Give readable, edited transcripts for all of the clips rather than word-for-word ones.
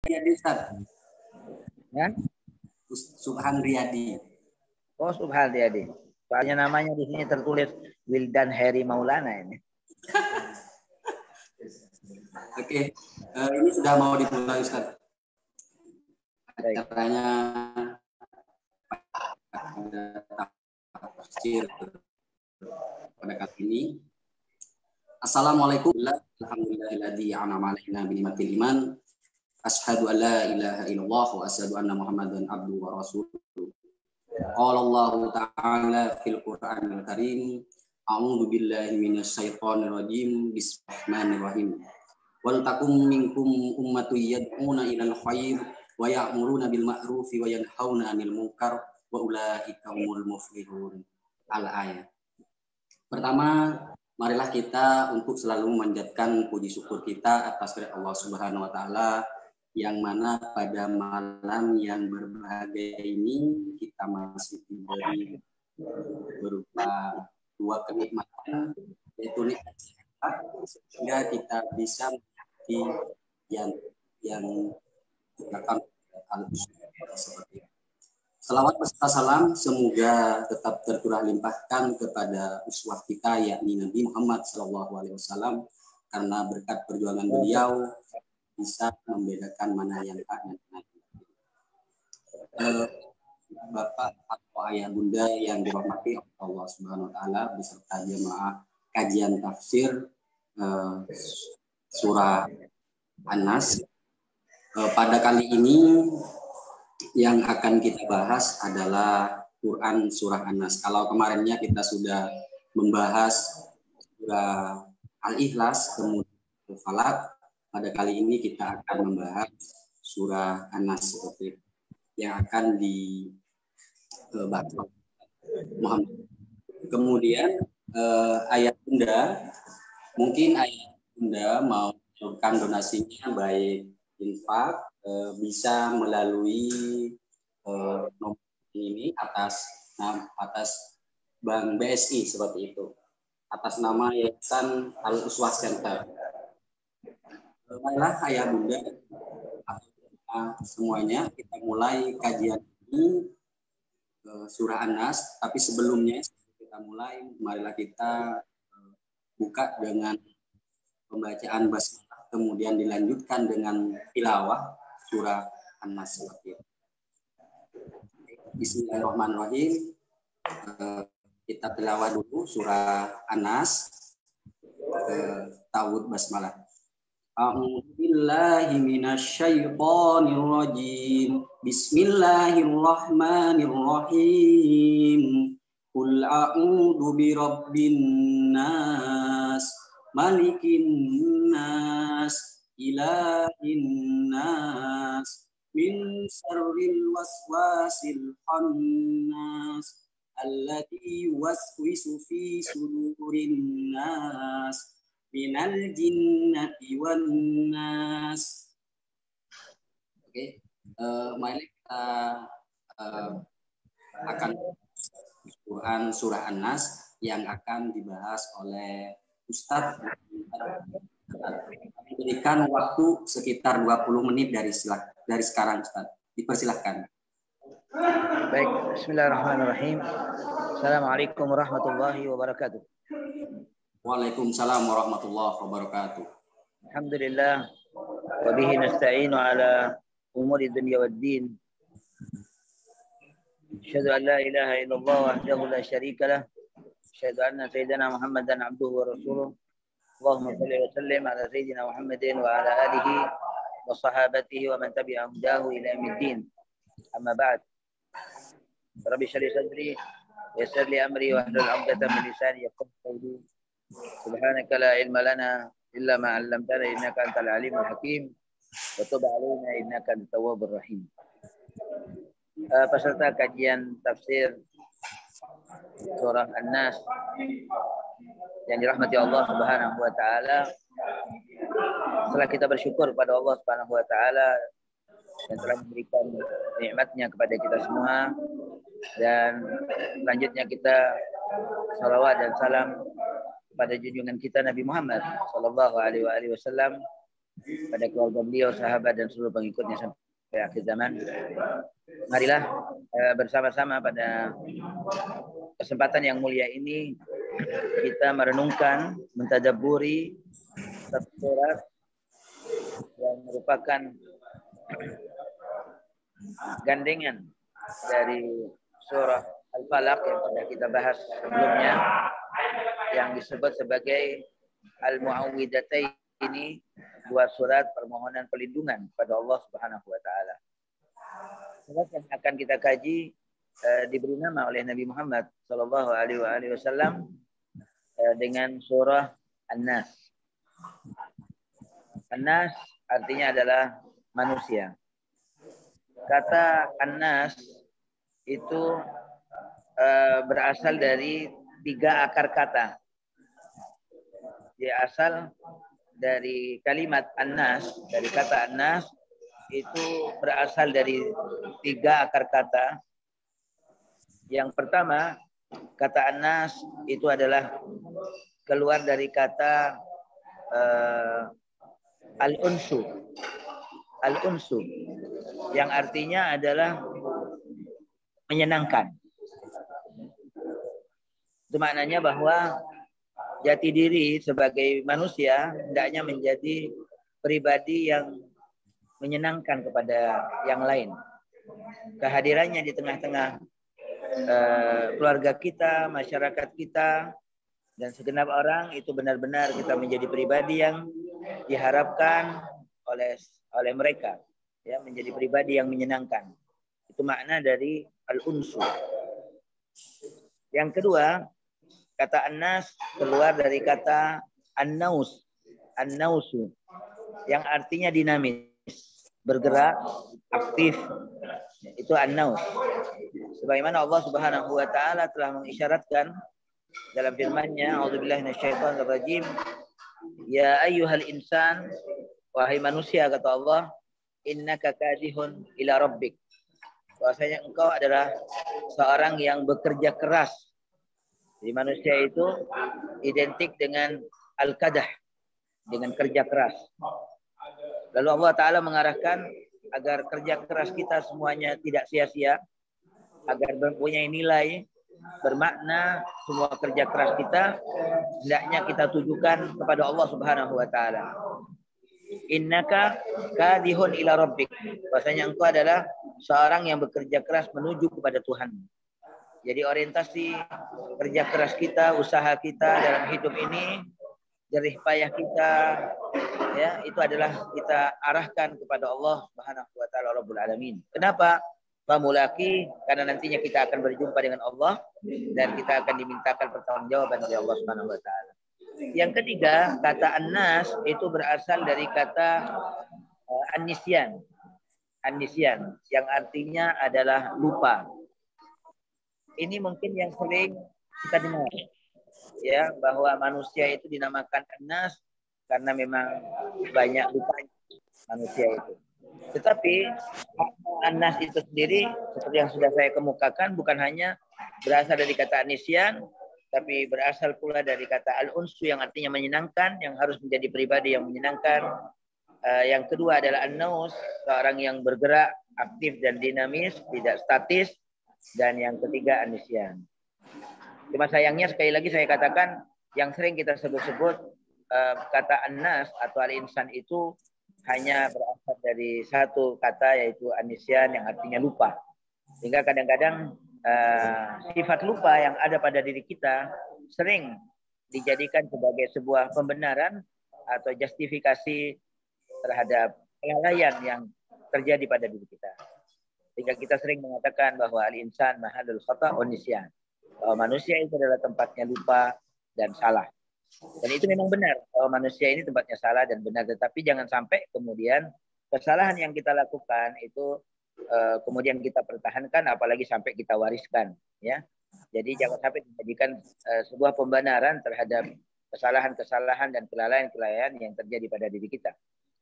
Riyadi, Ustaz. Ya? Subhan Riyadi. Oh, Subhan Riyadi. Soalnya namanya di sini tertulis Wildan Heri Maulana ini. Oke, ini sudah mau dimulai, Ustaz. Acaranya tafsir pada kali ini. Assalamualaikum warahmatullahi wabarakatuh. Asyhadu an la ilaha illallah wa asyhadu anna Muhammadan abduhu wa rasuluh. Qala Allah ta'ala fil Qur'anil Karim, a'udzu billahi minasyaitonir rajim. Bismillahirrahmanirrahim. Wal takum minkum ummatun yad'una ilal khair wa ya'muruna bil ma'rufi wa yanhauna 'anil munkar wa ulaika humul muflihun. Al-ayat. Pertama, marilah kita untuk selalu memanjatkan puji syukur kita atas kehadirat Allah Subhanahu wa taala, yang mana pada malam yang berbahagia ini kita masih diberi berupa dua kenikmatan, yaitu nikmat sehat, sehingga kita bisa menjadi yang dikatakan seperti itu. Salawat beserta salam semoga tetap tercurah limpahkan kepada uswah kita, yakni Nabi Muhammad SAW, karena berkat perjuangan beliau bisa membedakan mana yang hak dan mana yang Bapak atau ayah bunda yang dirahmati Allah Subhanahu wa taala beserta jemaah kajian tafsir surah An-Nas. Pada kali ini yang akan kita bahas adalah Quran surah An-Nas. Kalau kemarinnya kita sudah membahas surah Al-Ikhlas, kemudian Al-Falaq, pada kali ini kita akan membahas surah An-Nas seperti yang akan dibahas Muhammad. Kemudian ayah bunda, mungkin ayah bunda mau menurunkan donasinya baik infak, bisa melalui nomor ini atas Bank BSI seperti itu, atas nama Yayasan Al-Uswah Center. Baiklah ayah bunda semuanya, kita mulai kajian ini surah An-Nas. Tapi sebelumnya kita mulai, marilah kita buka dengan pembacaan basmalah, kemudian dilanjutkan dengan tilawah surah An-Nas seperti itu. Bismillahirrahmanirrahim. Kita tilawah dulu surah An-Nas, ta'awudz basmalah. A'udzu billahi minasyaitonir rajim. Bismillahirrahmanirrahim. Qul a'udzu birabbin nas, malikin nas, ilahin nas, min syarril waswasil khannas, alladzi yuwaswisu fi sudurin nas, minal jinnati wan nas. Oke, mari kita akan Quran surah An-Nas yang akan dibahas oleh Ustadz. Berikan waktu sekitar 20 menit dari sekarang, Ustadz. Dipersilahkan. Baik, bismillahirrahmanirrahim. Assalamualaikum warahmatullahi wabarakatuh. Waalaikumsalam warahmatullahi wabarakatuh. Alhamdulillah wa bihi nasta'inu ala umuri dunya waddin. Asyhadu an la ilaha illallah wahdahu la syarika lah. Asyhadu anna sayyidina Muhammadan abduhu wa rasuluh. Allahumma shalli wa sallim ala sayyidina Muhammadin wa ala alihi wa sahabatihi wa man tabi'ahum hudahu ila yaumiddin. Amma ba'd. Rabbi shrah li sadri wa yassir li amri wa hlul 'uqdatam min lisani yafqahu qawli. Subhanaka la ilma lana illa ma 'allamtana innaka antal alimul hakim wa tub 'alaina innaka antat tawwabur rahim. Peserta kajian tafsir surah An-Nas yang dirahmati Allah Subhanahu wa taala, setelah kita bersyukur pada Allah Subhanahu wa taala yang telah memberikan nikmatnya kepada kita semua, dan selanjutnya kita salawat dan salam pada junjungan kita Nabi Muhammad sallallahu alaihi wasallam, pada keluarga beliau, sahabat dan seluruh pengikutnya sampai akhir zaman. Marilah bersama-sama pada kesempatan yang mulia ini kita merenungkan, mentadabburi satu surat yang merupakan gandengan dari surah Al-Falaq yang sudah kita bahas sebelumnya, yang disebut sebagai Al-Mu'awwidhatain. Ini dua surat permohonan perlindungan kepada Allah Subhanahu wa taala. Surat yang akan kita kaji diberi nama oleh Nabi Muhammad sallallahu alaihi wasallam dengan surah An-Nas. An-Nas artinya adalah manusia. Kata An-Nas itu berasal dari 3 akar kata. Dia asal dari kalimat An-Nas, dari kata An-Nas itu berasal dari 3 akar kata. Yang pertama, kata An-Nas itu adalah keluar dari kata al-unsu. Al-unsu yang artinya adalah menyenangkan. Itu maknanya bahwa jati diri sebagai manusia hendaknya menjadi pribadi yang menyenangkan kepada yang lain. Kehadirannya di tengah-tengah keluarga kita, masyarakat kita, dan segenap orang itu benar-benar kita menjadi pribadi yang diharapkan oleh mereka, ya, menjadi pribadi yang menyenangkan. Itu makna dari al-unsu. Yang kedua, kata An-Nas keluar dari kata An-Naus, An-Nausu, yang artinya dinamis, bergerak, aktif. Itu An-Naus. Sebagaimana Allah Subhanahu wa taala telah mengisyaratkan dalam firman-Nya, A'udzubillahi minasyaitonir rajim, ya ayyuhal insan, wahai manusia, kata Allah, innaka kadihun ila rabbik. Bahwasanya engkau adalah seorang yang bekerja keras. Jadi manusia itu identik dengan al-kadah, dengan kerja keras. Lalu Allah Ta'ala mengarahkan agar kerja keras kita semuanya tidak sia-sia, agar mempunyai nilai, bermakna semua kerja keras kita hendaknya kita tujukan kepada Allah Subhanahu wa taala. Innaka kadihun ila rabbik. Bahwasanya engkau adalah seorang yang bekerja keras menuju kepada Tuhan. Jadi orientasi kerja keras kita, usaha kita dalam hidup ini, jerih payah kita, ya, itu adalah kita arahkan kepada Allah Subhanahu wa taala Rabbul Alamin. Kenapa? Famulaki, karena nantinya kita akan berjumpa dengan Allah dan kita akan dimintakan pertanggungjawaban dari Allah Subhanahu wa taala. Yang ketiga, kata An-Nas itu berasal dari kata An-Nisyan. An-Nisyan yang artinya adalah lupa. Ini mungkin yang sering kita dengar, ya, bahwa manusia itu dinamakan An-Nas karena memang banyak lupanya manusia itu. Tetapi An-Nas itu sendiri seperti yang sudah saya kemukakan bukan hanya berasal dari kata Nisyan, tapi berasal pula dari kata al-unsu yang artinya menyenangkan, yang harus menjadi pribadi yang menyenangkan. Yang kedua adalah an-naus, seorang yang bergerak, aktif dan dinamis, tidak statis. Dan yang ketiga an-nisyan. Cuma sayangnya sekali lagi saya katakan yang sering kita sebut-sebut kata an-nas atau al-insan itu hanya berasal dari satu kata yaitu an-nisyan yang artinya lupa. Sehingga kadang-kadang sifat lupa yang ada pada diri kita sering dijadikan sebagai sebuah pembenaran atau justifikasi terhadap kelalaian yang terjadi pada diri kita. Sehingga kita sering mengatakan bahwa al-insan mahallul khata' wan nisyan. Bahwa manusia itu adalah tempatnya lupa dan salah. Dan itu memang benar bahwa manusia ini tempatnya salah dan benar, tetapi jangan sampai kemudian kesalahan yang kita lakukan itu kemudian kita pertahankan, apalagi sampai kita wariskan, ya. Jadi jangan sampai dijadikan sebuah pembenaran terhadap kesalahan-kesalahan dan kelalaian-kelalaian yang terjadi pada diri kita.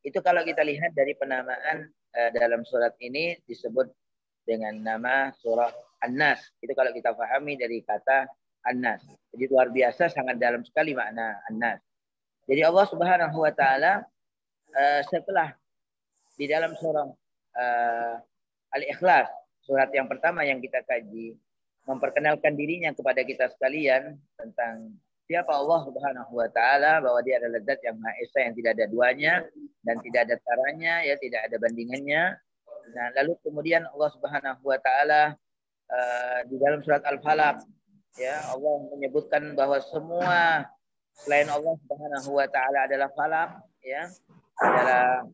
Itu kalau kita lihat dari penamaan dalam surat ini disebut dengan nama surah An-Nas. Itu kalau kita pahami dari kata An-Nas. Jadi luar biasa, sangat dalam sekali makna An-Nas. Jadi Allah Subhanahu wa taala setelah di dalam surah Al-Ikhlas, surat yang pertama yang kita kaji, memperkenalkan dirinya kepada kita sekalian tentang siapa Allah Subhanahu wa taala, bahwa dia adalah zat yang Maha Esa yang tidak ada duanya dan tidak ada taranya, ya tidak ada bandingannya. Nah, lalu kemudian Allah Subhanahu wa taala di dalam surat Al-Falaq, ya, Allah menyebutkan bahwa semua selain Allah Subhanahu wa taala adalah falak, ya, adalah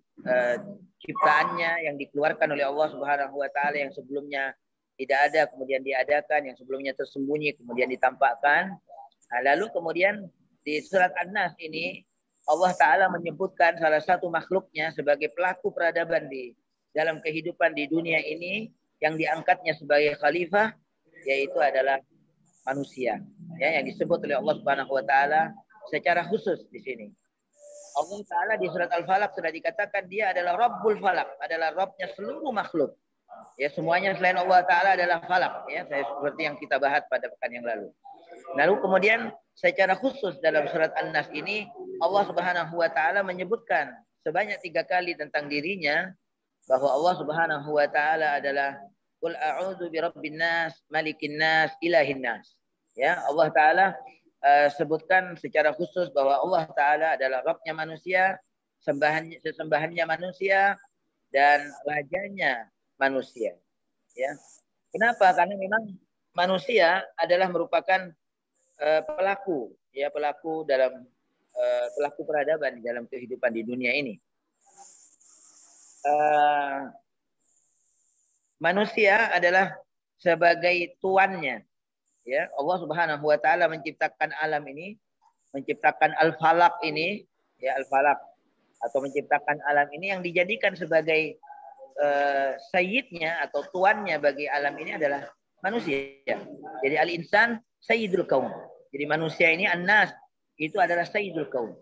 ciptaannya yang dikeluarkan oleh Allah Subhanahu wa taala, yang sebelumnya tidak ada kemudian diadakan, yang sebelumnya tersembunyi kemudian ditampakkan. Nah, lalu kemudian di surat An-Nas ini Allah taala menyebutkan salah satu makhluknya sebagai pelaku peradaban di dalam kehidupan di dunia ini, yang diangkatnya sebagai khalifah, yaitu adalah manusia, ya, yang disebut oleh Allah Subhanahu wa taala secara khusus di sini. Allah taala di surat Al-Falaq sudah dikatakan dia adalah Rabbul Falaq, adalah Rabbnya seluruh makhluk. Ya, semuanya selain Allah taala adalah falak, ya, seperti yang kita bahas pada pekan yang lalu. Lalu kemudian secara khusus dalam surat An-Nas ini Allah Subhanahu wa taala menyebutkan sebanyak 3 kali tentang dirinya, bahwa Allah Subhanahu wa taala adalah Qul a'udzu birabbin nas, malikin nas, ilahin nas. Ya, Allah taala sebutkan secara khusus bahwa Allah taala adalah Rabbnya manusia, sesembahannya manusia, dan rajanya manusia. Ya. Kenapa? Karena memang manusia adalah merupakan pelaku, ya, pelaku dalam pelaku peradaban dalam kehidupan di dunia ini. Manusia adalah sebagai tuannya, ya. Allah Subhanahu wa taala menciptakan alam ini, menciptakan al-falaq ini, ya, al-falaq, atau menciptakan alam ini yang dijadikan sebagai sayyidnya atau tuannya bagi alam ini adalah manusia. Jadi al-insan sayyidul kaum. Jadi manusia ini, an-nas, itu adalah sayyidul kaum.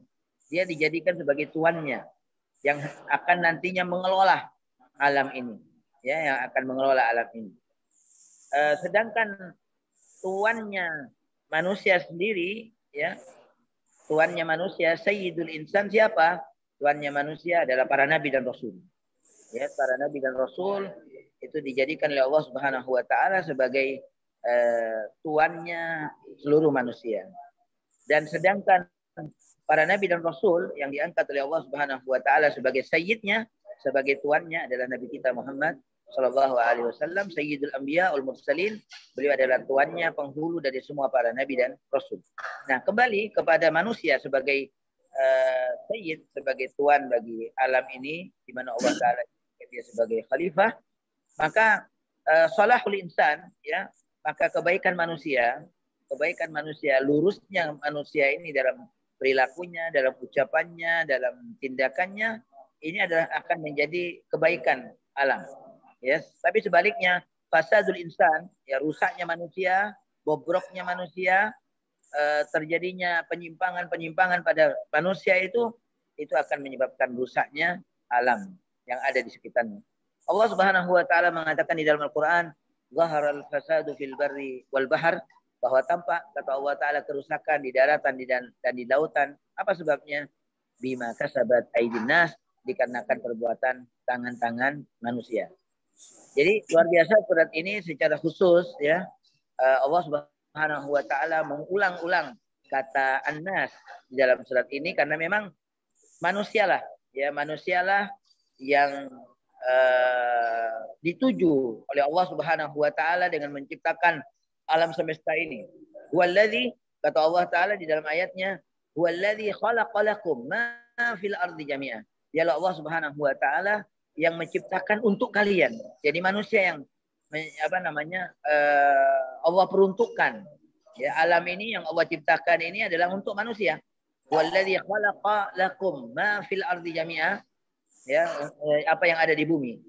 Dia dijadikan sebagai tuannya yang akan nantinya mengelola alam ini, ya, yang akan mengelola alam ini. Sedangkan tuannya manusia sendiri, ya, tuannya manusia, sayyidul insan siapa? Tuannya manusia adalah para nabi dan rasul. Ya, para nabi dan rasul itu dijadikan oleh Allah Subhanahu wa taala sebagai tuannya seluruh manusia. Dan sedangkan para nabi dan rasul yang diangkat oleh Allah Subhanahu wa taala sebagai sayyidnya, sebagai tuannya adalah Nabi kita Muhammad sallallahu alaihi wasallam, sayyidul anbiya wal mursalin. Beliau adalah tuannya, penghulu dari semua para nabi dan rasul. Nah, kembali kepada manusia sebagai sayyid, sebagai tuan bagi alam ini, di mana Allah taala dia sebagai khalifah, maka salahul insan, ya, maka kebaikan manusia, lurusnya manusia ini dalam perilakunya, dalam ucapannya, dalam tindakannya, ini adalah akan menjadi kebaikan alam. Ya, tapi sebaliknya fasadul insan, ya, rusaknya manusia, bobroknya manusia, terjadinya penyimpangan pada manusia itu akan menyebabkan rusaknya alam yang ada di sekitarnya. Allah Subhanahu wa taala mengatakan di dalam Al-Qur'an, "Zaharal fasadu fil barri wal bahr", bahwa tampak, kata Allah taala, kerusakan di daratan dan di lautan. Apa sebabnya? Bima kasabat aydin nas, dikarenakan perbuatan tangan-tangan manusia. Jadi luar biasa surat ini secara khusus, ya, Allah Subhanahu wa taala mengulang-ulang kata an-nas di dalam surat ini karena memang manusialah, ya, manusialah yang dituju oleh Allah Subhanahu wa taala dengan menciptakan alam semesta ini. Huwallazi, kata Allah taala di dalam ayatnya, huwallazi khalaqalakum ma fil ardi jami'an. Dialah Allah Subhanahu wa taala yang menciptakan untuk kalian. Jadi manusia yang Allah peruntukkan, ya, alam ini yang Allah ciptakan ini adalah untuk manusia. Huwallazi khalaqalakum ma fil ardi jami'an. Ya, apa yang ada di bumi,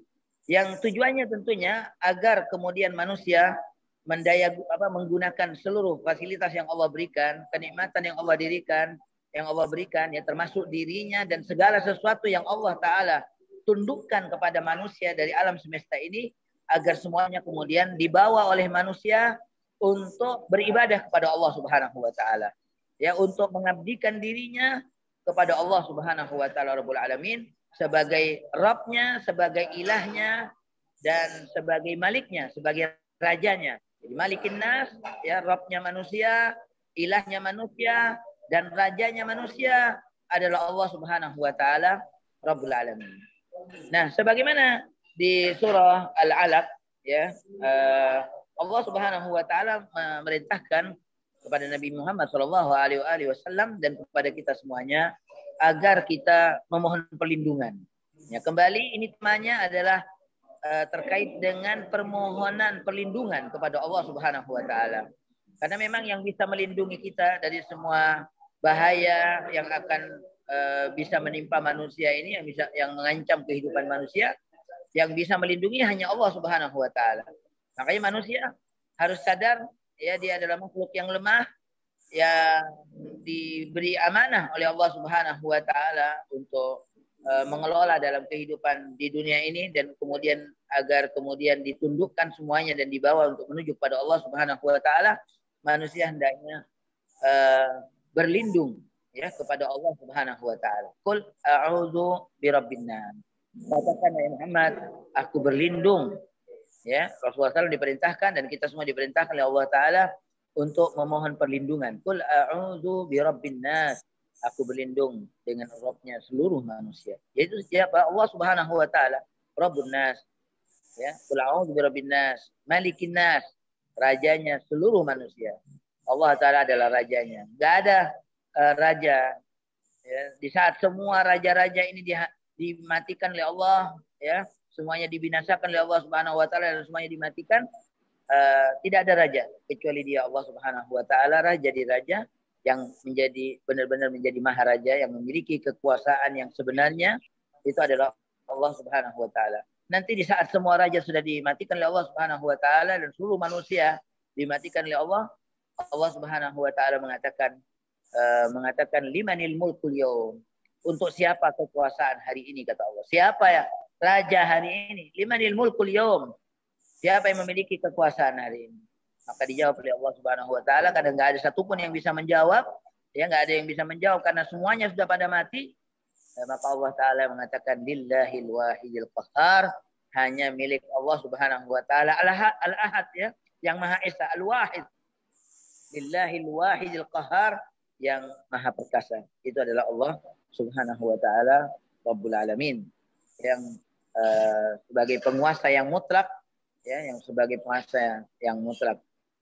yang tujuannya tentunya agar kemudian manusia menggunakan seluruh fasilitas yang Allah berikan, kenikmatan yang Allah berikan, ya, termasuk dirinya dan segala sesuatu yang Allah taala tundukkan kepada manusia dari alam semesta ini, agar semuanya kemudian dibawa oleh manusia untuk beribadah kepada Allah Subhanahu wa taala, ya, untuk mengabdikan dirinya kepada Allah Subhanahu wa taala Rabbul Alamin, sebagai Rabbnya, sebagai ilahnya, dan sebagai maliknya, sebagai rajanya. Jadi malikin nas, ya, Rabbnya manusia, ilahnya manusia, dan rajanya manusia adalah Allah Subhanahu wa taala Rabbul Alamin. Nah, sebagaimana di surah Al-Alaq, ya, Allah Subhanahu wa taala memerintahkan kepada Nabi Muhammad sallallahu alaihi wasallam dan kepada kita semuanya agar kita memohon perlindungan. Ya, kembali ini temanya adalah terkait dengan permohonan perlindungan kepada Allah Subhanahu wa taala. Karena memang yang bisa melindungi kita dari semua bahaya yang akan bisa menimpa manusia ini, yang mengancam kehidupan manusia, yang bisa melindungi hanya Allah Subhanahu wa taala. Makanya manusia harus sadar, ya, dia adalah makhluk yang lemah, yang diberi amanah oleh Allah Subhanahu wa taala untuk mengelola dalam kehidupan di dunia ini, dan kemudian agar kemudian ditundukkan semuanya dan dibawa untuk menuju pada Allah Subhanahu wa taala. Manusia hendaknya berlindung, ya, kepada Allah Subhanahu wa taala. Qul a'udzu birabbin nas. Katakan ya Muhammad, aku berlindung, ya. Rasulullah SAW diperintahkan dan kita semua diperintahkan oleh Allah taala untuk memohon perlindungan. Qul a'udzu birabbin nas. Aku berlindung dengan Rabbnya seluruh manusia. Yaitu siapa? Allah Subhanahu wa taala, Rabbun nas. Ya, qul a'udzu birabbin nas, malikin nas, rajanya seluruh manusia. Allah taala adalah rajanya. Enggak ada raja, ya, di saat semua raja-raja ini dimatikan oleh Allah, ya, semuanya dibinasakan oleh Allah Subhanahu wa taala dan semuanya dimatikan, tidak ada raja kecuali Dia, Allah Subhanahu wa taala, raja di raja, yang menjadi benar-benar menjadi maharaja, yang memiliki kekuasaan yang sebenarnya itu adalah Allah Subhanahu wa taala. Nanti di saat semua raja sudah dimatikan oleh Allah Subhanahu wa taala dan seluruh manusia dimatikan oleh Allah, Allah Subhanahu wa taala mengatakan limanil mulkul yaum. Untuk siapa kekuasaan hari ini, kata Allah. Siapa ya raja hari ini? Limanil mulkul yaum. Siapa yang memiliki kekuasaan hari ini? Maka dijawab oleh Allah Subhanahu wa taala, karena enggak ada satupun yang bisa menjawab, ya, enggak ada yang bisa menjawab karena semuanya sudah pada mati. Maka Allah taala mengatakan lillahil wahidil qahhar, hanya milik Allah Subhanahu wa taala al-ahad, ya, yang Maha Esa, al-wahid. Lillahil wahidil qahhar, yang Maha Perkasa. Itu adalah Allah Subhanahu wa taala Rabbul Alamin, yang sebagai penguasa yang mutlak, ya, yang sebagai penguasa yang mutlak.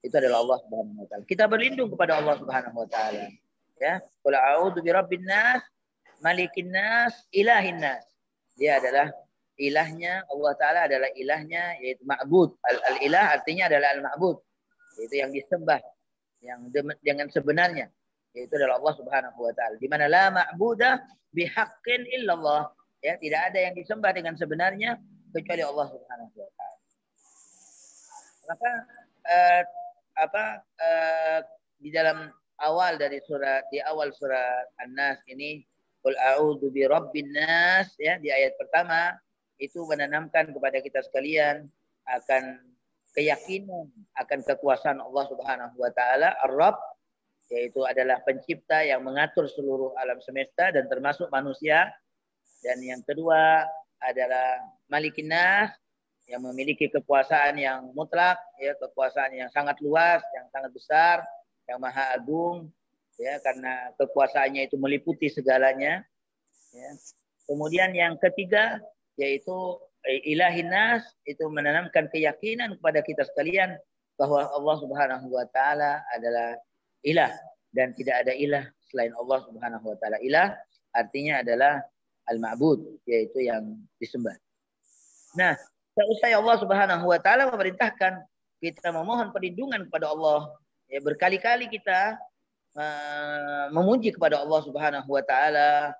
Itu adalah Allah Subhanahu wa taala. Kita berlindung kepada Allah Subhanahu wa taala, ya. Qul a'udzu birabbin nas, malikin nas, ilahin nas. Dia adalah ilahnya, Allah taala adalah ilahnya, yaitu ma'bud. Al-ilah artinya adalah al-ma'bud, yaitu yang disembah, yang dengan sebenarnya, yaitu adalah Allah Subhanahu wa taala. Di mana la ma'budah bihaqqin illallah, ya, tidak ada yang disembah dengan sebenarnya kecuali Allah Subhanahu wa taala. Maka di dalam awal dari di awal surat An-Nas ini, qul a'udzu birabbin nas, ya, di ayat pertama itu menanamkan kepada kita sekalian akan keyakinan akan kekuasaan Allah Subhanahu wa taala, Ar-Rabb, yaitu adalah pencipta yang mengatur seluruh alam semesta dan termasuk manusia. Dan yang kedua adalah Malikin Nas, yang memiliki kekuasaan yang mutlak, ya, kekuasaan yang sangat luas, yang sangat besar, yang maha agung, ya, karena kekuasaannya itu meliputi segalanya, ya. Kemudian yang ketiga yaitu Ilahin Nas, itu menanamkan keyakinan kepada kita sekalian bahwa Allah Subhanahu wa taala adalah ilah dan tidak ada ilah selain Allah Subhanahu wa taala. Ilah artinya adalah al-ma'bud, yaitu yang disembah. Nah, seusai Allah Subhanahu wa taala memerintahkan kita memohon perlindungan kepada Allah, ya, berkali-kali kita memuji kepada Allah Subhanahu wa taala,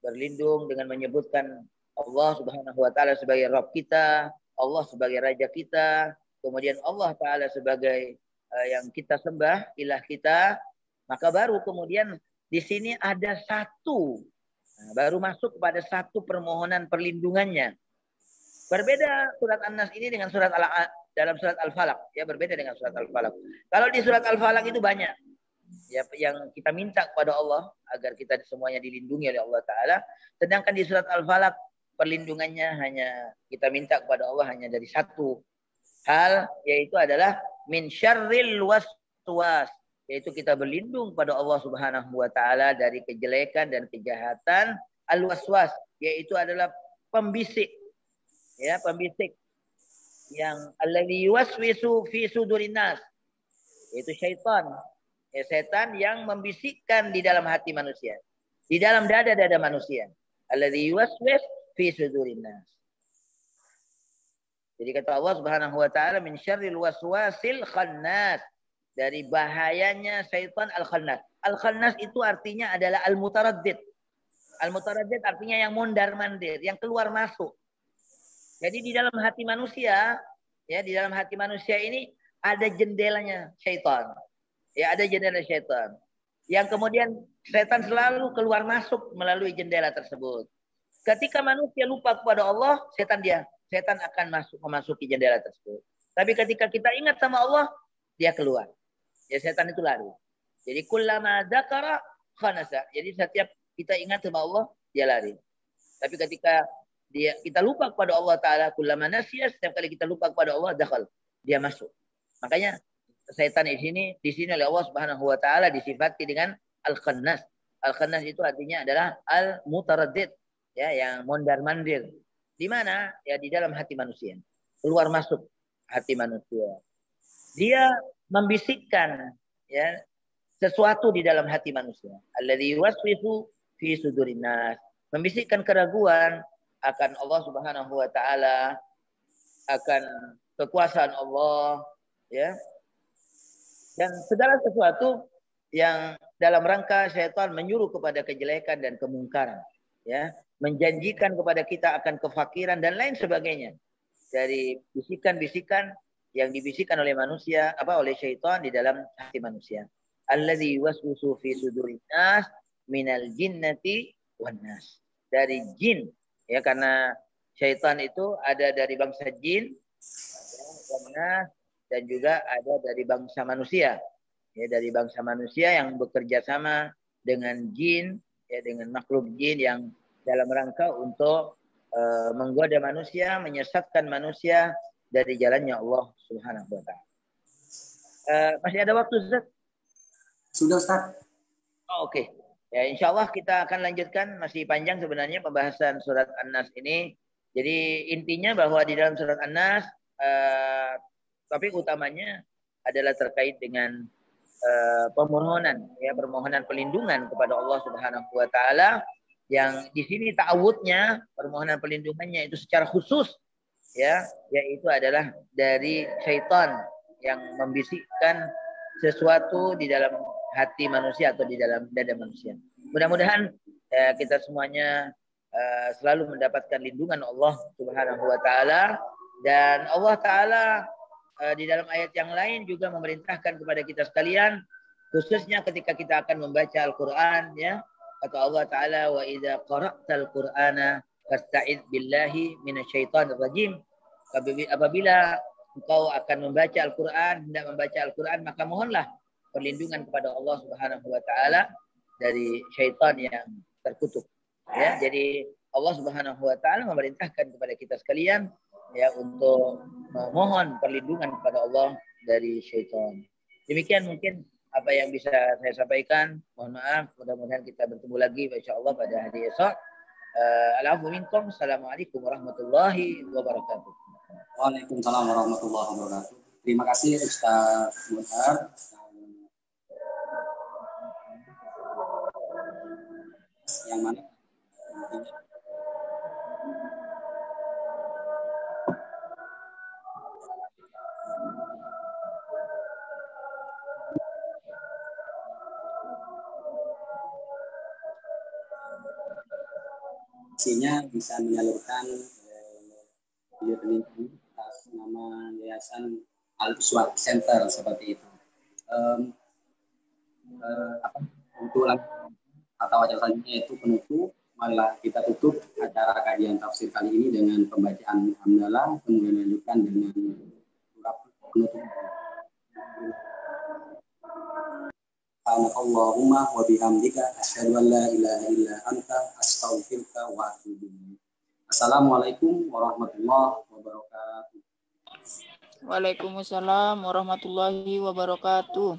berlindung dengan menyebutkan Allah Subhanahu wa taala sebagai Rabb kita, Allah sebagai raja kita, kemudian Allah taala sebagai yang kita sembah, ilah kita. Maka baru kemudian di sini ada satu, baru masuk kepada satu permohonan perlindungannya. Berbeda surat An-Nas ini dengan dalam surat Al-Falaq, ya, berbeda dengan surat Al-Falaq. Kalau di surat Al-Falaq itu banyak, ya, yang kita minta kepada Allah agar kita semuanya dilindungi oleh Allah taala. Sedangkan di surat Al-Falaq perlindungannya hanya kita minta kepada Allah hanya dari satu hal, yaitu adalah min syarril waswas, yaitu kita berlindung pada Allah Subhanahu wa taala dari kejelekan dan kejahatan al-waswas, yaitu adalah pembisik. Ya, pembisik yang alladzi yuwaswisu fi sudurin nas, yaitu syaitan. Ya, setan yang membisikkan di dalam hati manusia, di dalam dada-dada manusia. Alladzi yuwaswis fi sudurin nas. Jadi kata Allah Subhanahu wa taala min syarril waswasil khannas, dari bahayanya syaitan al-khannas. Al-khannas itu artinya adalah al-mutaraddid. Al-mutaraddid artinya yang mondar-mandir, yang keluar masuk. Jadi di dalam hati manusia, ya di dalam hati manusia ini ada jendelanya syaitan. Ya, ada jendela syaitan. Yang kemudian syaitan selalu keluar masuk melalui jendela tersebut. Ketika manusia lupa kepada Allah, setan akan memasuki jendela tersebut. Tapi ketika kita ingat sama Allah, dia keluar. Ya, setan itu lari. Jadi kullama dzakara khanasa. Jadi setiap kita ingat sama Allah, dia lari. Tapi ketika kita lupa kepada Allah Ta'ala, kullama nasiya, setiap kali kita lupa kepada Allah, dakhal. Dia masuk. Makanya setan di sini oleh Allah Subhanahu wa taala disifati dengan al-khannas. Al-khannas itu artinya adalah al-mutaraddid, ya, yang mondar-mandir. Di mana? Ya di dalam hati manusia. Keluar masuk hati manusia. Dia membisikkan, ya, sesuatu di dalam hati manusia. Alladzi yuwaswisu fi sudurin nas. Membisikkan keraguan akan Allah Subhanahu wa taala, akan kekuasaan Allah, ya. Dan segala sesuatu yang dalam rangka syaitan menyuruh kepada kejelekan dan kemungkaran, ya, menjanjikan kepada kita akan kefakiran dan lain sebagainya dari bisikan-bisikan yang dibisikkan oleh manusia, oleh syaitan di dalam hati manusia. Alladzi yuwaswisu fi sudurin nas minal jinnati wan nas. Dari jin, ya, karena syaitan itu ada dari bangsa jin, ya, dan juga ada dari bangsa manusia. Ya, dari bangsa manusia yang bekerja sama dengan jin, ya, dengan makhluk jin yang dalam rangka untuk menggoda manusia, menyesatkan manusia dari jalannya Allah Subhanahu wa taala. Masih ada waktu, Ustaz? Sudah, Ustaz. Oh, oke. Ya, insya Allah kita akan lanjutkan, masih panjang sebenarnya pembahasan surat An-Nas ini. Jadi intinya bahwa di dalam surat An-Nas topik utamanya adalah terkait dengan permohonan, ya, permohonan pelindungan kepada Allah Subhanahu wa taala, yang di sini ta'awudnya, permohonan pelindungannya itu secara khusus, ya, yaitu adalah dari syaitan yang membisikkan sesuatu di dalam hati manusia atau di dalam dada manusia. Mudah-mudahan kita semuanya selalu mendapatkan lindungan Allah Subhanahu wa taala, dan Allah taala di dalam ayat yang lain juga memerintahkan kepada kita sekalian, khususnya ketika kita akan membaca Al-Qur'an, ya, kata Allah taala, wa idza qara'tal qur'ana fasta'id billahi minasyaitonir rajim. Apabila engkau akan membaca Al-Qur'an, hendak membaca Al-Qur'an, maka mohonlah perlindungan kepada Allah Subhanahu wa taala dari syaitan yang terkutuk. Ya, jadi Allah Subhanahu wa taala memerintahkan kepada kita sekalian, ya, untuk memohon perlindungan kepada Allah dari syaitan. Demikian mungkin apa yang bisa saya sampaikan. Mohon maaf, mudah-mudahan kita bertemu lagi insyaallah pada hari esok. Al-afwu minkum. Assalamualaikum warahmatullahi wabarakatuh. Waalaikumsalam warahmatullahi wabarakatuh. Terima kasih Ustaz Muhtar. Yang mana? Isinya bisa menyalurkan penelitian atas nama Yayasan Al-Uswah Center seperti itu. Untuk atau acara selanjutnya itu penutup. Marilah kita tutup acara kajian tafsir kali ini dengan pembacaan hamdalah, kemudian lanjutkan dengan surah penutup. Allahumma wa bihamdika asyhadu an la ilaha illa anta astaghfiruka wa atubu ilaik. Assalamualaikum warahmatullahi wabarakatuh. Waalaikumsalam warahmatullahi wabarakatuh.